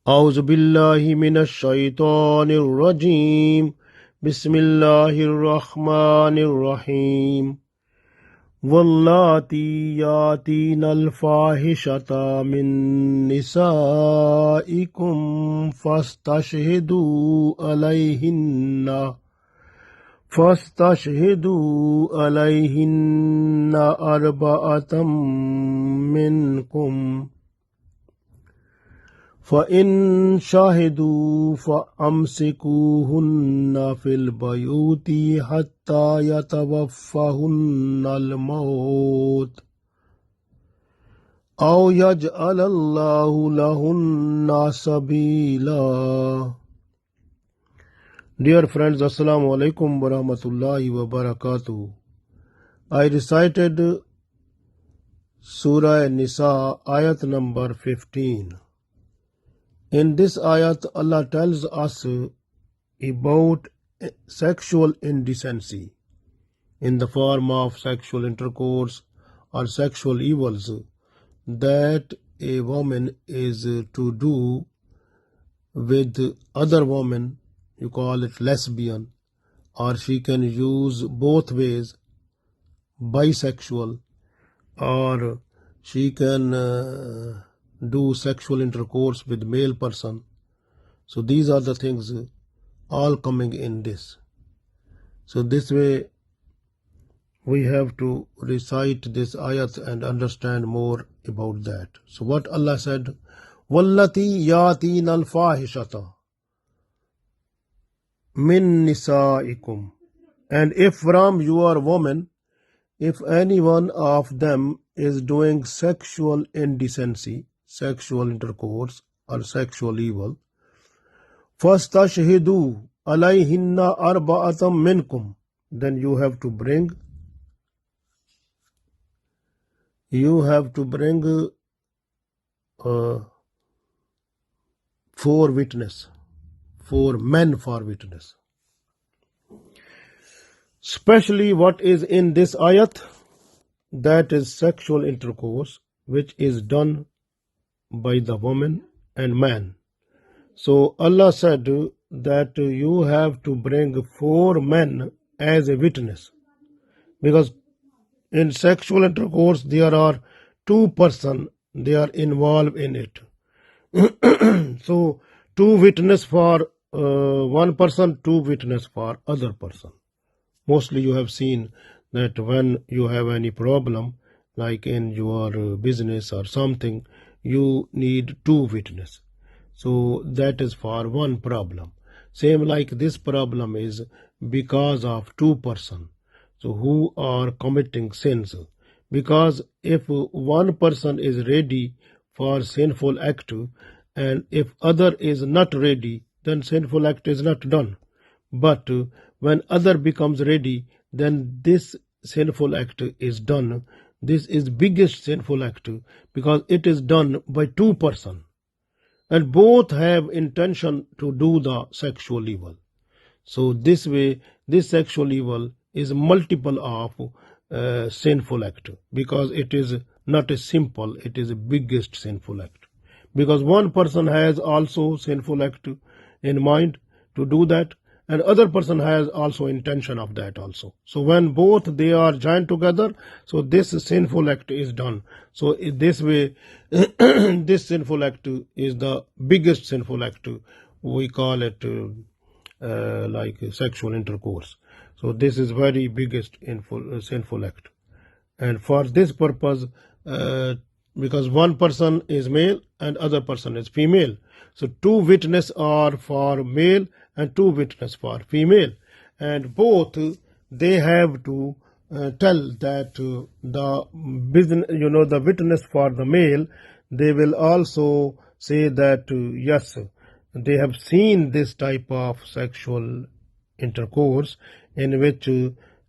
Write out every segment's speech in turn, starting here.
أعوذ بالله من الشيطان الرجيم بسم الله الرحمن الرحيم واللاتي ياتين الفاحشة من نسائكم فاستشهدوا عليهن أربعة منكم فإن شهدوا فأمسكوهن في البيوت حتى يتوفهن الموت أو يجعل الله لهن سبيلا. Dear friends, Assalamu alaikum wa rahmatullahi wa barakatuh. I recited Surah An-Nisa Ayat number 15. In this ayat, Allah tells us about sexual indecency in the form of sexual intercourse or sexual evils that a woman is to do with other women. You call it lesbian, or she can use both ways, bisexual, or she can do sexual intercourse with male person. So these are the things all coming in this. So this way we have to recite this ayat and understand more about that. So what Allah said, وَالَّتِي يَاتِينَ الْفَاحِشَةَ مِن نِسَائِكُمْ. And if from your woman, if any one of them is doing sexual indecency, sexual intercourse or sexual evil, فَاسْتَشْهِدُوا عَلَيْهِنَّ أَرْبَعَةً مِنْكُمْ. Then you have to bring four men for witness. Especially what is in this ayat, that is sexual intercourse which is done by the woman and man. So Allah said that you have to bring 4 men as a witness, because in sexual intercourse there are 2 persons, they are involved in it. So 2 witness for one person, 2 witness for other person. Mostly you have seen that when you have any problem, like in your business or something, you need 2 witnesses. So that is for one problem. Same like this problem is because of 2 persons, so who are committing sins. Because if one person is ready for sinful act and if other is not ready, then sinful act is not done. But when other becomes ready, then this sinful act is done. This is biggest sinful act because it is done by 2 persons and both have intention to do the sexual evil. So this way, this sexual evil is multiple of sinful act, because it is not a simple, it is a biggest sinful act. Because one person has also sinful act in mind to do that, and other person has also intention of that also. So when both they are joined together, so this sinful act is done. So in this way, this sinful act is the biggest sinful act. We call it like sexual intercourse. So this is very biggest sinful act. And for this purpose, because one person is male and other person is female, so 2 witnesses are for male and 2 witnesses for female, and both they have to tell that the business, the witness for the male, they will also say that yes, they have seen this type of sexual intercourse in which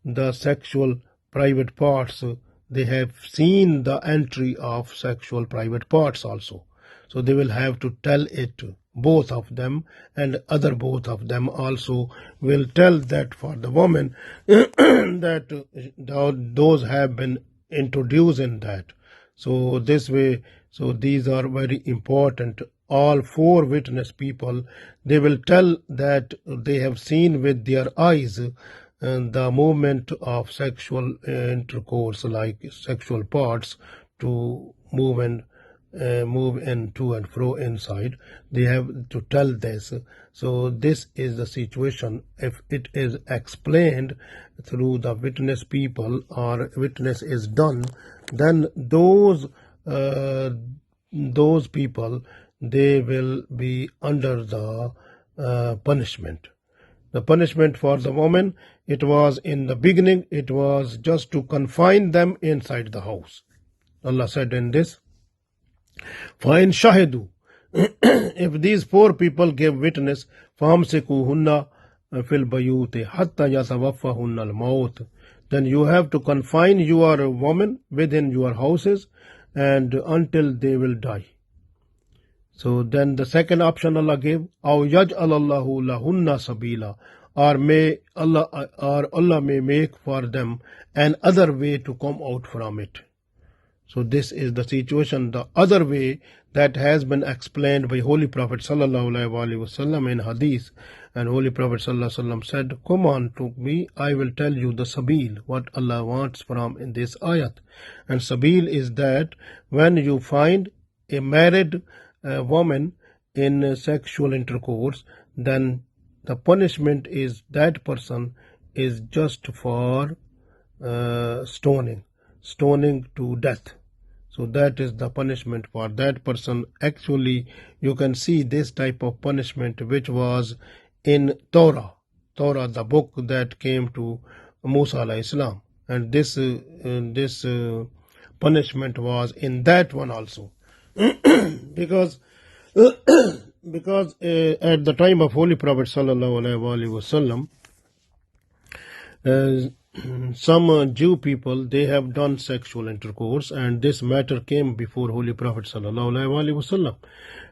the sexual private parts, they have seen the entry of sexual private parts also. So they will have to tell it, both of them, and other both of them also will tell that for the woman that those have been introduced in that. So this way, so these are very important all four witness people, they will tell that they have seen with their eyes the movement of sexual intercourse, like sexual parts to move in to and fro inside. They have to tell this. So this is the situation. If it is explained through the witness people or witness is done, then those people, they will be under the punishment. The punishment for the woman, it was in the beginning, it was just to confine them inside the house. Allah said in this, فَإِن شَهِدُوا if these four people give witness, فَامْسِكُوهُنَّ فِي الْبَيُوتِ حَتَّى يَتَوَفَّهُنَّ الْمَوْتِ then you have to confine your woman within your houses and until they will die. So then the second option Allah gave, أَوْ يَجْعَلَ اللَّهُ لَهُنَّ سَبِيلًا or Allah may make for them another way to come out from it. So this is the situation, the other way that has been explained by Holy Prophet ﷺ in Hadith. And Holy Prophet ﷺ said, come on to me, I will tell you the sabil, what Allah wants from in this ayat. And sabil is that when you find a married woman in sexual intercourse, then the punishment is that person is just for stoning to death. So that is the punishment for that person. Actually, you can see this type of punishment which was in Torah, the book that came to Musa alayhi salam. And this punishment was in that one also. because at the time of Holy Prophet sallallahu alaihi wasallam, some Jew people, they have done sexual intercourse, and this matter came before Holy Prophet sallallahu alaihi wasallam.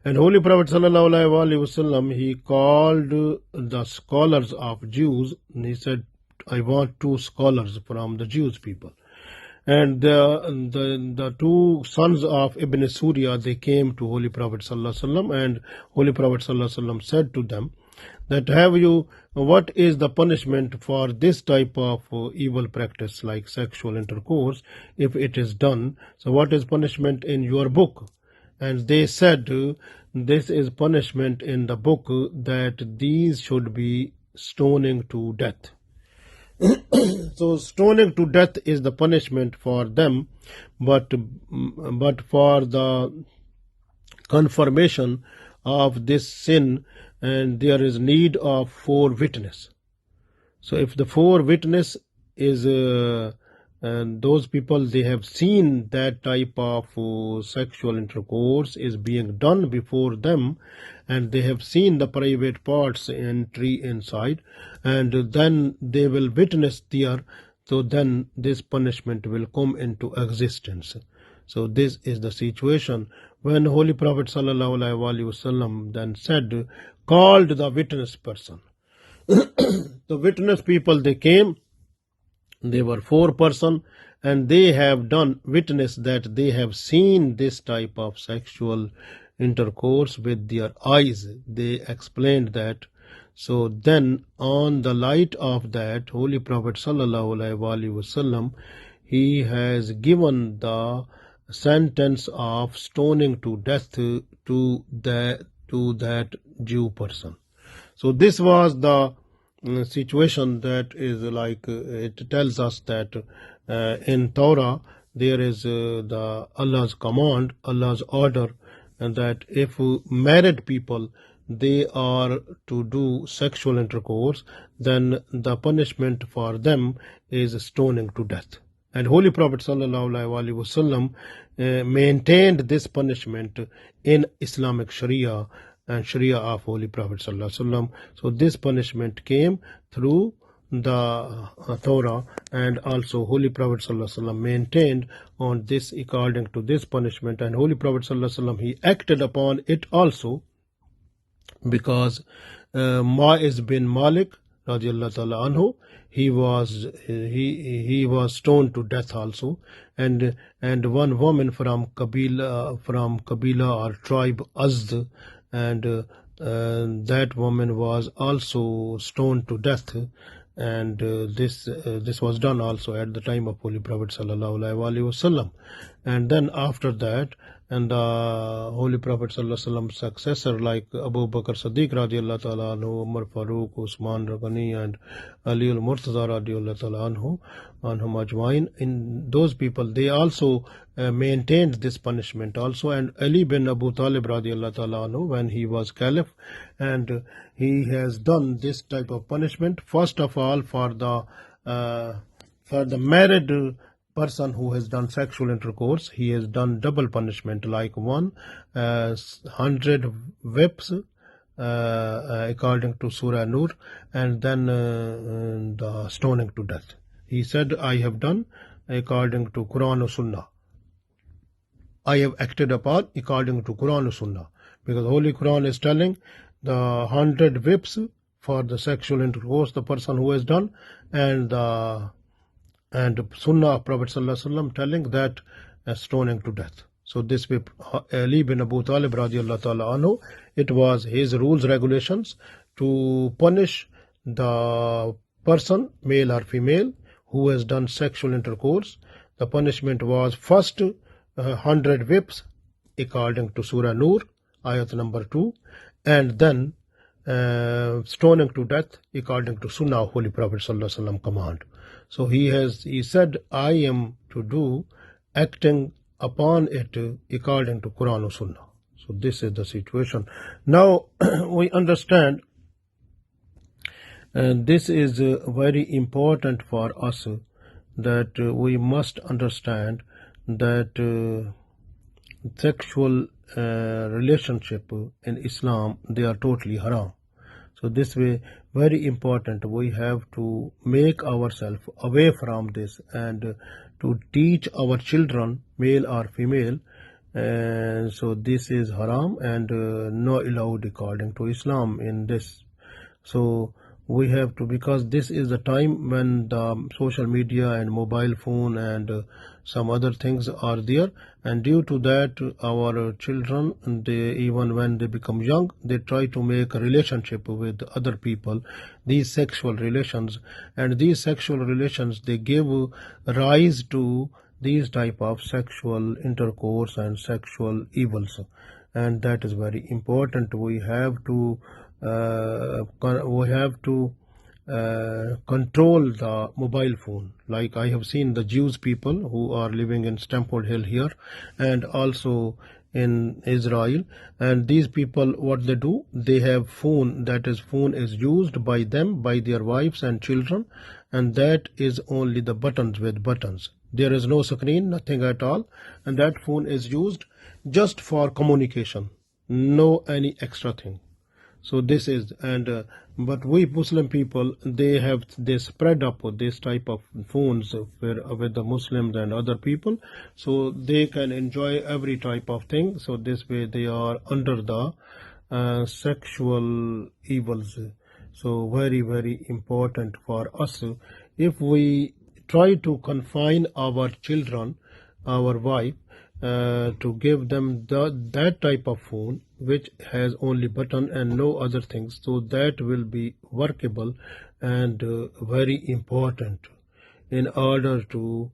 And Holy Prophet sallallahu alaihi wasallam, he called the scholars of Jews, and he said, I want two scholars from the Jews people. And the two sons of Ibn Surya, they came to Holy Prophet sallallahu alaihi wasallam, and Holy Prophet sallallahu alaihi wasallam said to them that what is the punishment for this type of evil practice like sexual intercourse if it is done? So what is punishment in your book? And they said, this is punishment in the book that these should be stoning to death. So stoning to death is the punishment for them, but for the confirmation of this sin, and there is need of four witness. So if the four witness is and those people, they have seen that type of sexual intercourse is being done before them, and they have seen the private parts entry inside, and then they will witness there, so then this punishment will come into existence. So this is the situation. When Holy Prophet sallallahu alaihi wasallam then said, called the witness person. The witness people, they came, they were 4 persons, and they have done witness that they have seen this type of sexual intercourse with their eyes. They explained that. So then on the light of that, Holy Prophet sallallahu alaihi wasallam, he has given the sentence of stoning to death to that Jew person. So this was the situation that is like, it tells us that in Torah there is the Allah's command, Allah's order, and that if married people, they are to do sexual intercourse, then the punishment for them is stoning to death. And Holy Prophet sallallahu alaihi wasallam maintained this punishment in Islamic Sharia and Sharia of Holy Prophet sallallahu alaihi wasallam. So this punishment came through the Torah, and also Holy Prophet sallallahu alaihi wasallam maintained on this according to this punishment, and Holy Prophet sallallahu alaihi wasallam, he acted upon it also, because Ma'iz bin Malik radiallahu ta'ala anhu, he was stoned to death also, and one woman from Kabila or tribe Azd, and that woman was also stoned to death, and this was done also at the time of Holy Prophet sallallahu alaihi wasallam. And then after that, and the Holy Prophet sallallahu alaihi wasallam successor like Abu Bakr Siddiq radiallahu ta'ala anhu, Umar Farooq, Usman Raghani, and Ali al-Murtaza radiallahu ta'ala anhum ajmain, in those people, they also maintained this punishment also. And Ali bin Abu Talib radiallahu ta'ala anhu, when he was caliph, and he has done this type of punishment, first of all for the married person who has done sexual intercourse. He has done double punishment, like 100 whips according to Surah Nur, and then the stoning to death. He said, I have done according to Quran or Sunnah. I have acted upon according to Quran or Sunnah, because Holy Quran is telling the 100 whips for the sexual intercourse the person who has done, and Sunnah of Prophet sallallahu alaihi wasallam telling that stoning to death. So this way, Ali bin Abu Talib radiallahu ta'ala anhu, it was his rules, regulations to punish the person, male or female, who has done sexual intercourse. The punishment was first 100 whips according to Surah Nur, Ayat number 2, and then stoning to death according to Sunnah of Holy Prophet sallallahu alaihi wasallam command. So he said, I am to do acting upon it according to Quran or Sunnah. So this is the situation. Now we understand, and this is very important for us, that we must understand that sexual relationship in Islam, they are totally haram. So this way, very important, we have to make ourselves away from this, and to teach our children, male or female. And so this is haram and not allowed according to Islam in this. So we have to, because this is the time when the social media and mobile phone and some other things are there, and due to that our children, they, even when they become young, they try to make a relationship with other people, these sexual relations, and these sexual relations, they give rise to these type of sexual intercourse and sexual evils, and that is very important. We have to control the mobile phone. Like I have seen the Jews people who are living in Stamford Hill here, and also in Israel, and these people, what they do, they have phone, that is phone is used by them, by their wives and children, and that is only the buttons with buttons. There is no screen, nothing at all, and that phone is used just for communication, no any extra thing. So this is, and but we Muslim people, they spread up this type of phones with the Muslims and other people, so they can enjoy every type of thing. So this way they are under the sexual evils. So very, very important for us, if we try to confine our children, our wife, to give them that type of phone which has only button and no other things, so that will be workable and very important in order to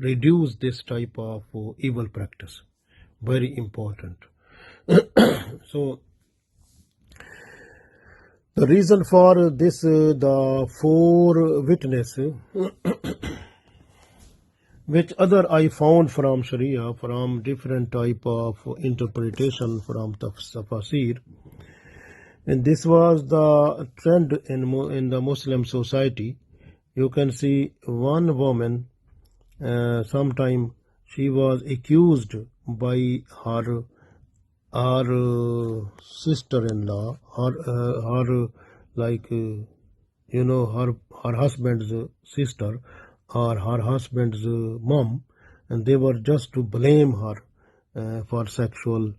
reduce this type of evil practice. Very important. So the reason for this, the 4 witnesses which other I found from Sharia, from different type of interpretation from Tafseer, and this was the trend in the Muslim society. You can see one woman, sometime she was accused by her sister-in-law, her husband's sister, or her husband's mom, and they were just to blame her for sexual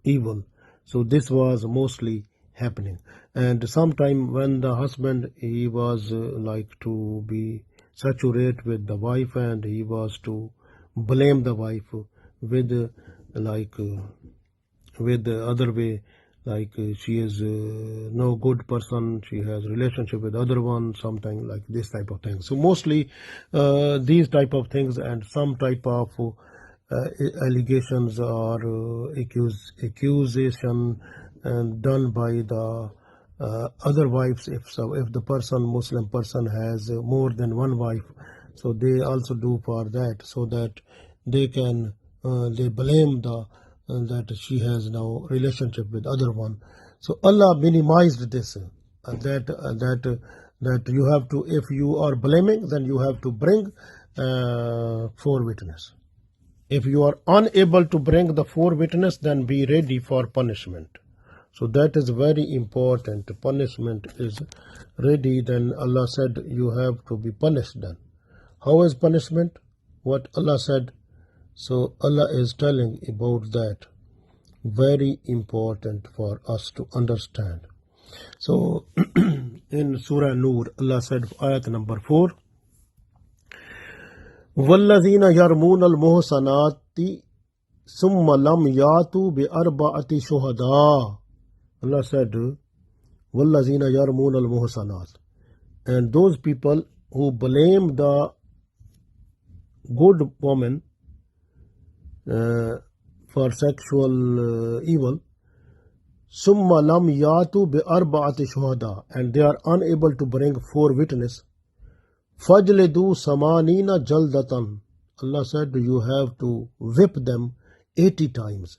evil. So this was mostly happening. And sometime when the husband, he was like to be saturate with the wife, and he was to blame the wife with with the other way, like she is no good person, she has relationship with other one, something like this type of thing. So mostly these type of things, and some type of allegations or accusation done by the other wives. If the Muslim person has more than one wife, so they also do for that, so that they can they blame the that she has now relationship with other one. So Allah minimized this, that you have to, if you are blaming, then you have to bring 4 witnesses. If you are unable to bring the 4 witnesses, then be ready for punishment. So that is very important. Punishment is ready. Then Allah said you have to be punished then. How is punishment? What Allah said. So Allah is telling about that. Very important for us to understand. So in Surah Nur, Allah said, ayat number 4, وَالَّذِينَ يَرْمُونَ الْمُحْصَنَاتِ ثُمَّ لَمْ يَأْتُوا بِأَرْبَعَةِ شُهَدَاءَ. Allah said, وَالَّذِينَ يَرْمُونَ الْمُحْصَنَاتِ, and those people who blame the good woman for sexual evil, ثُمَّ لَمْ يَأْتُوا بِأَرْبَعَةِ شُهَدَاءَ, and they are unable to bring 4 witnesses, فَجْلِدُوا ثَمَانِينَ جَلْدَةً. Allah said you have to whip them 80 times.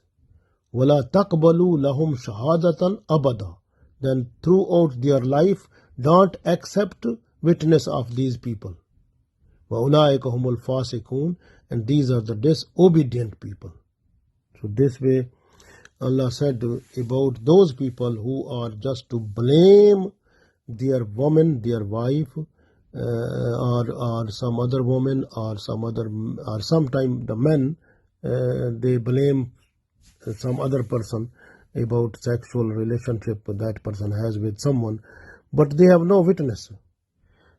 وَلَا تَقْبَلُوا لَهُمْ شَهَادَةً أَبَدًا. Then throughout their life, don't accept witness of these people. وَأُولَٰئِكَ هُمُ الْفَاسِقُونَ, and these are the disobedient people. So this way Allah said about those people who are just to blame their woman, their wife, or some other woman, or sometime the men, they blame some other person about sexual relationship that person has with someone, but they have no witness.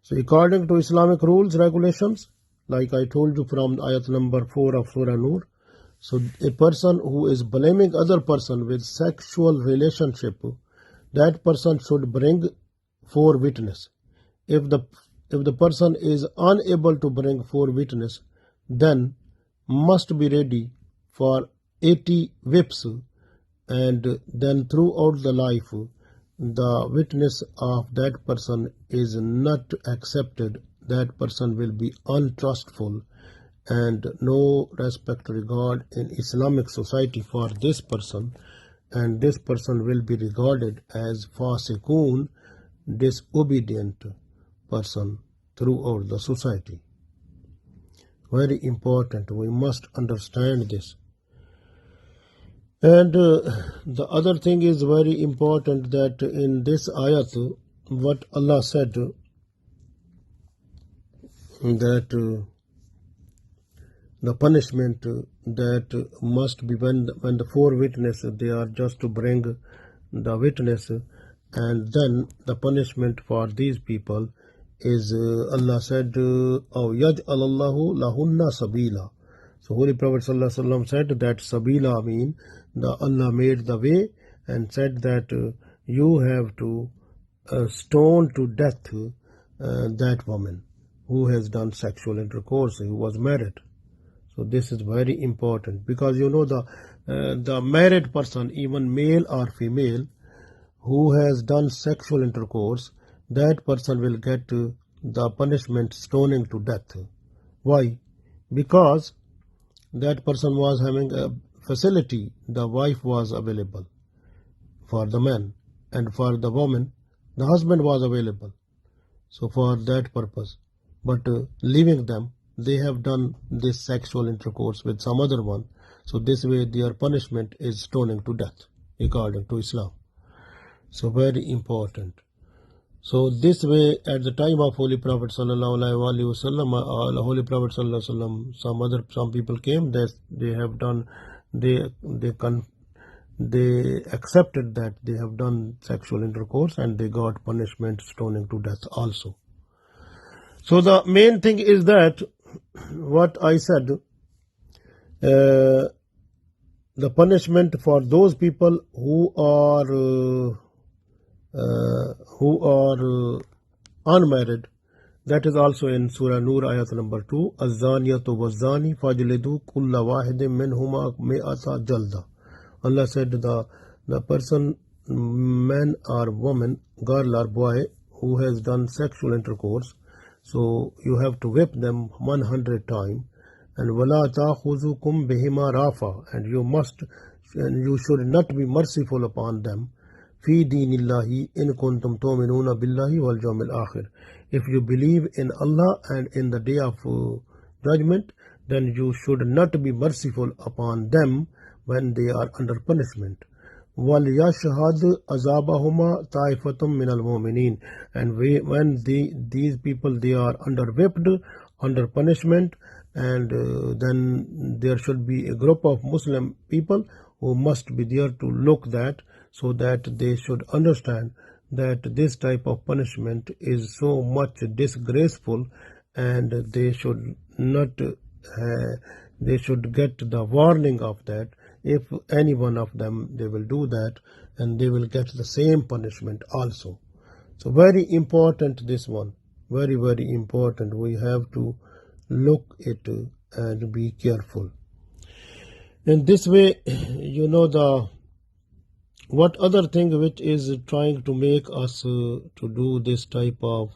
So according to Islamic rules, regulations, like I told you from ayat number 4 of Surah Nur, so a person who is blaming other person with sexual relationship, that person should bring 4 witnesses. If the person is unable to bring 4 witnesses, then must be ready for 80 whips, and then throughout the life the witness of that person is not accepted. That person will be untrustful, and no respect regard in Islamic society for this person, and this person will be regarded as fasiqun, disobedient person throughout the society. Very important, we must understand this. And the other thing is very important, that in this ayat what Allah said, that the punishment that must be when the 4 witnesses, they are just to bring the witness, and then the punishment for these people is Allah said, أَوْ يَجْعَلَ اللَّهُ لَهُنَّ سَبِيلًا. So Holy Prophet ﷺ said that sabila mean the Allah made the way, and said that you have to stone to death that woman who has done sexual intercourse, who was married. So this is very important, because you know the married person, even male or female, who has done sexual intercourse, that person will get the punishment stoning to death. Why? Because that person was having a facility, the wife was available for the man, and for the woman the husband was available, so for that purpose. But leaving them, they have done this sexual intercourse with some other one, so this way their punishment is stoning to death according to Islam. So very important. So this way, at the time of Holy Prophet sallallahu alaihi wasallam, Holy Prophet sallallahu alaihi wasallam, some people came, they have done, they they accepted that they have done sexual intercourse, and they got punishment, stoning to death also. So the main thing is that what I said, the punishment for those people who are unmarried, that is also in Surah Nur Ayat number 2. Az-zaniyatu waz-zani fajlidu kulla wahidin minhuma mi'ata jalda. Allah said the person, man or woman, girl or boy, who has done sexual intercourse, so you have to whip them 100 times. And wala ta'khuzukum bihima rafa, and you should not be merciful upon them. Fi dinillahi in kuntum tu'minuna billahi wal yawmil akhir. If you believe in Allah and in the day of judgment, then you should not be merciful upon them when they are under punishment. Wal yashhad azabahuma ta'ifatum min al-mu'minin. And when these people, they are under whipped, under punishment, and then there should be a group of Muslim people who must be there to look that, so that they should understand that this type of punishment is so much disgraceful, and they should not they should get the warning of that. If any one of them, they will do that, and they will get the same punishment also. So very important, this one, very, very important. We have to look it and be careful. In this way, what other thing which is trying to make us to do this type of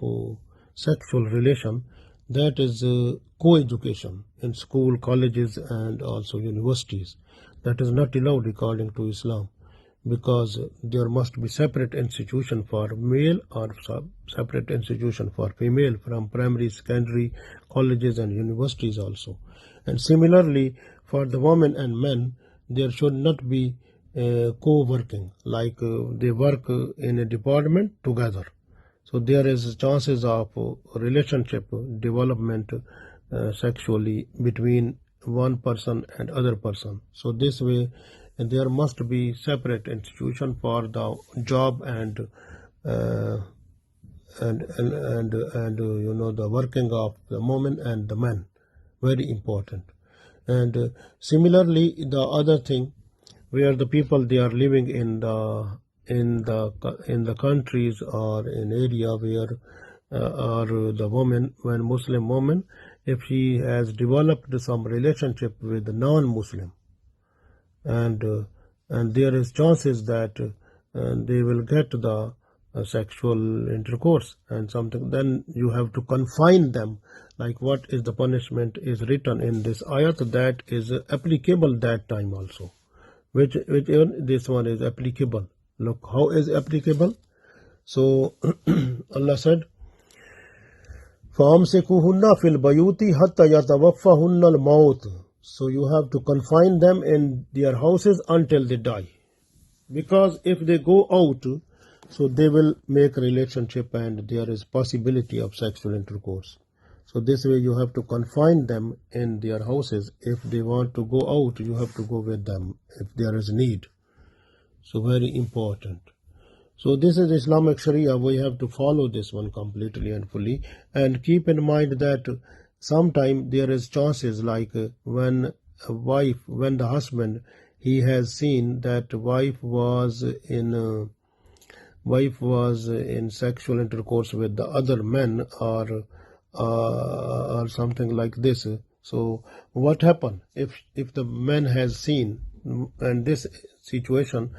sexual relation, that is co-education in school, colleges, and also universities. That is not allowed according to Islam, because there must be separate institution for male or separate institution for female from primary, secondary, colleges and universities also. And similarly, for the women and men, there should not be co-working, like they work in a department together. So there is chances of relationship development sexually between one person and other person. So this way, there must be separate institution for the job and the working of the woman and the man. Very important. And similarly, the other thing, where the people, they are living in the countries or in area where or the woman, when Muslim woman, if she has developed some relationship with non-Muslim, and there is chances that they will get the sexual intercourse and something, then you have to confine them. Like what is the punishment is written in this ayat, that is applicable that time also, which even this one is applicable. Look how is applicable. So Allah said, فَأَمْسِكُوهُنَّ فِي الْبَيُوتِ حَتَّى يَتَوَفَّهُنَّ الْمَوْتُ. So you have to confine them in their houses until they die, because if they go out, so they will make relationship and there is possibility of sexual intercourse. So this way you have to confine them in their houses. If they want to go out, you have to go with them if there is need. So very important. So this is Islamic Sharia. We have to follow this one completely and fully, and keep in mind that sometimes there is chances, like when the husband, he has seen that wife was in sexual intercourse with the other men or something like this. So what happened if the man has seen, and this situation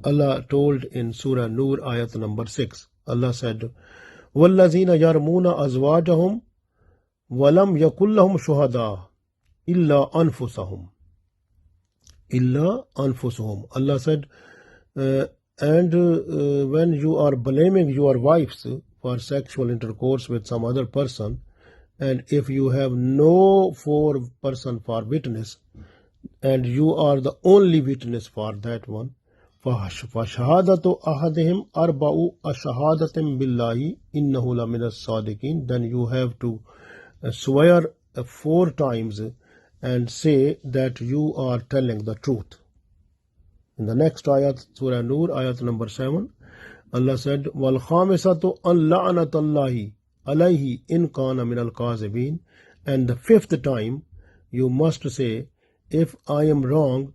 Allah told in Surah Nur Ayat number 6. Allah said, وَالَّذِينَ يَرْمُونَ أَزْوَاجَهُمْ وَلَمْ يَكُنْ لَهُمْ شُهَدَاء إِلَّا أَنفُسُهُمْ. Allah said, and when you are blaming your wives for sexual intercourse with some other person, and if you have no person for witness, and you are the only witness for that one, فَشَهَادَةُ أَحَدِهِمْ أَرْبَعُ أَشَهَادَةٍ بِاللَّهِ إِنَّهُ لَمِنَ الصَّادِقِينَ. Then you have to swear 4 times and say that you are telling the truth. In the next ayat, Surah An-Nur, ayat number 7, Allah said, وَالْخَامِسَةُ أَنْ لَعْنَةَ اللَّهِ عَلَيْهِ إِنْ كَانَ مِنَ الْكَاذِبِينَ. And the fifth time, you must say, if I am wrong,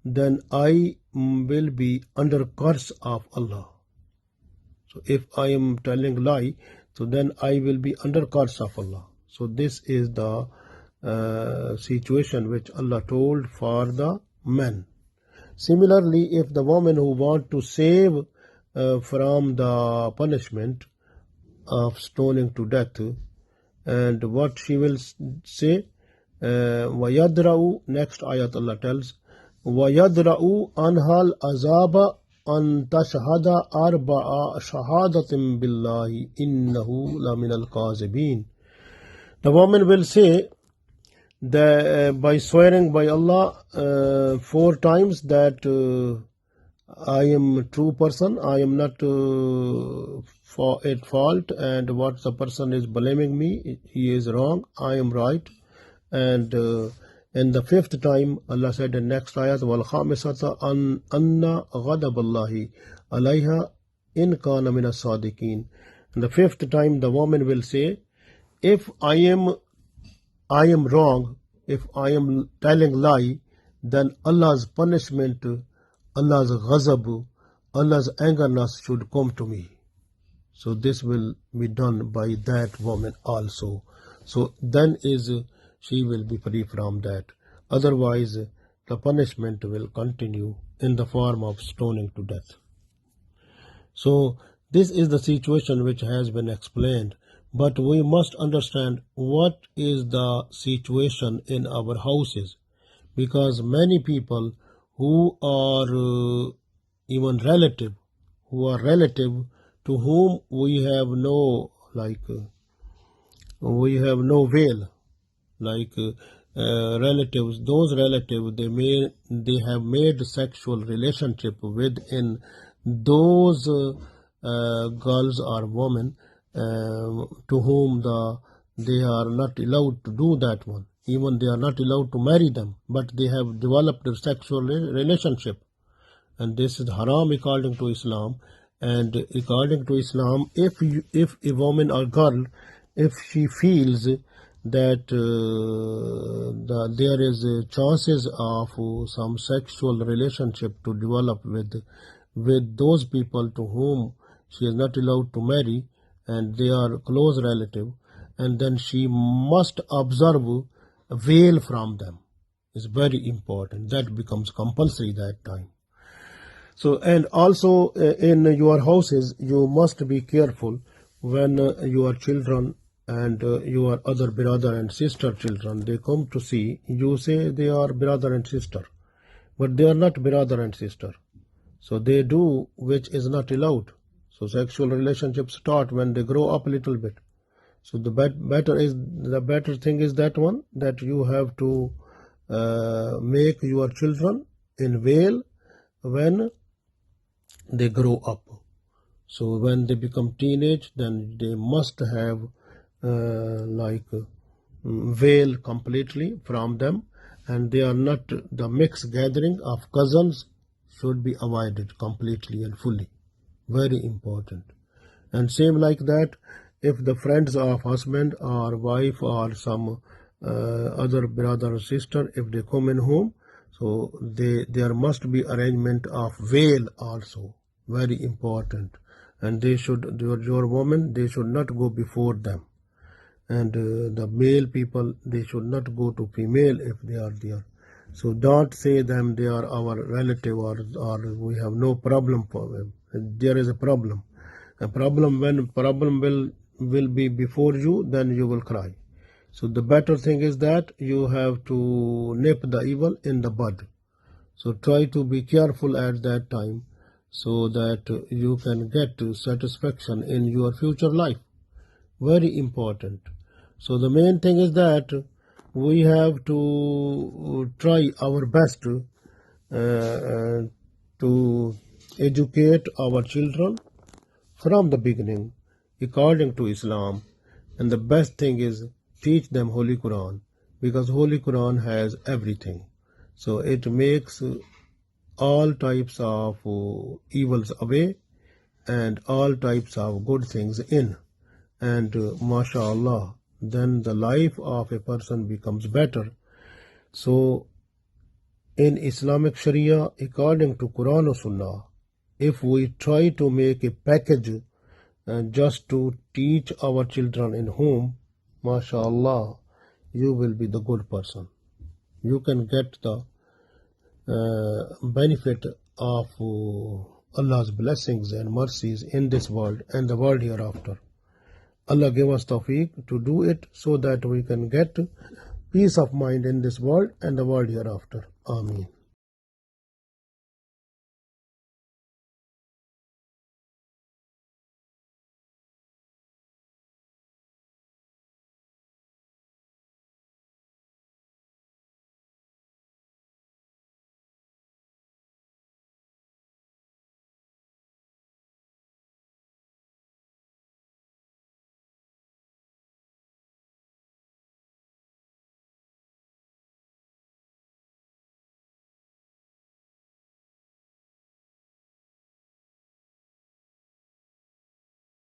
then I will be under curse of Allah. So if I am telling lie, so then I will be under curse of Allah. So this is the situation which Allah told for the men. Similarly, if the woman who want to save from the punishment of stoning to death, and what she will say, وَيَدْرَأُ, next ayat Allah tells, وَيَدْرَأُ أَنْهَا الْعَذَابَ أَنْ تَشْهَدَ أَرْبَعَ شَهَادَةٍ بِاللَّهِ إِنَّهُ لَمِنَ الْكَاذِبِينَ. The woman will say that by swearing by Allah 4 times that I am a true person, I am not at fault, and what the person is blaming me, he is wrong, I am right. And in the 5th time, Allah said in next ayat, وَالْخَامِسَةَ أَنَّ غَضَبَ اللَّهِ عَلَيْهَا إِنْ كَانَ مِنَ الصَّادِقِينَ. And the 5th time, the woman will say, if I am wrong, if I am telling lie, then Allah's punishment, Allah's ghazab, Allah's angerness should come to me. So this will be done by that woman also. So then she will be free from that. Otherwise, the punishment will continue in the form of stoning to death. So this is the situation which has been explained. But we must understand what is the situation in our houses, because many people who are even relative, to whom we have no veil, relatives, those relatives, they have made sexual relationship within those girls or women to whom they are not allowed to do that one. Even they are not allowed to marry them, but they have developed a sexual relationship. And this is haram according to Islam. And according to Islam, if a woman or girl, if she feels that there is chances of some sexual relationship to develop with those people to whom she is not allowed to marry, and they are close relative, and then she must observe a veil from them. It's very important. That becomes compulsory that time. So, and also in your houses, you must be careful when your children and your other brother and sister children, they come to see, you say they are brother and sister, but they are not brother and sister. So they do which is not allowed. So sexual relationships start when they grow up a little bit. So the better thing is that one, that you have to make your children in veil when they grow up. So when they become teenage, then they must have veil completely from them, and they are not, the mixed gathering of cousins should be avoided completely and fully. Very important. And same like that, if the friends of husband or wife or some other brother or sister, if they come in home, so there must be arrangement of veil also. Very important. And they should, your woman, they should not go before them. And the male people, they should not go to female if they are there. So don't say them they are our relative or we have no problem for them. There is a problem. A problem, when problem will be before you, then you will cry. So the better thing is that you have to nip the evil in the bud. So try to be careful at that time, so that you can get satisfaction in your future life. Very important. So the main thing is that we have to try our best to educate our children from the beginning according to Islam. And the best thing is teach them Holy Quran, because Holy Quran has everything. So it makes all types of evils away and all types of good things in. And mashallah, then the life of a person becomes better. So in Islamic Sharia, according to Quran or Sunnah, if we try to make a package just to teach our children in home, mashallah, you will be the good person. You can get the benefit of Allah's blessings and mercies in this world and the world hereafter. Allah give us tawfiq to do it so that we can get peace of mind in this world and the world hereafter. Ameen.